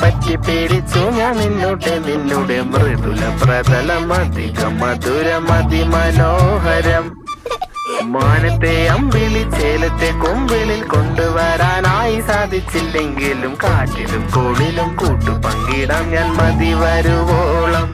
പറ്റി പേടിച്ചു ഞാൻ നിന്നുടെ മൃദുല പ്രതലം അധികം മധുരം അതിമനോഹരം. മാനത്തെ അമ്പിളി ചേലത്തെ കൊമ്പിളിൽ കൊണ്ടുവരാനായി സാധിച്ചില്ലെങ്കിലും കാറ്റിലും കോളിലും കൂട്ടു പങ്കിടാം ഞാൻ മതി വരുവോളം.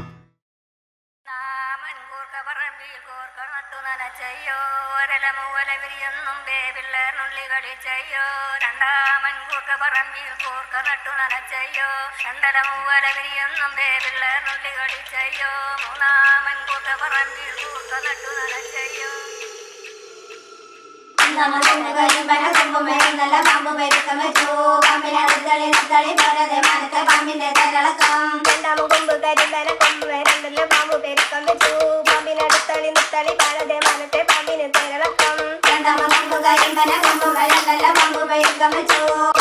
പാമ്പിന്റെ തരളക്കം രണ്ടാമ കൊമ്പ് കരിമ്പന കൊമ്പ് വരണ്ടല്ലോ പാമ്പ് പെരുക്കം വെച്ചു പാമ്പിനടുത്തളി മുത്തളി പാലതെ മനത്തെ പാമ്പിന് തരളക്കം രണ്ടാമ കൊമ്പ് കരിമ്പന കൊമ്പ് വരണ്ടല്ലോ പാമ്പ് പെരുക്കം വെച്ചു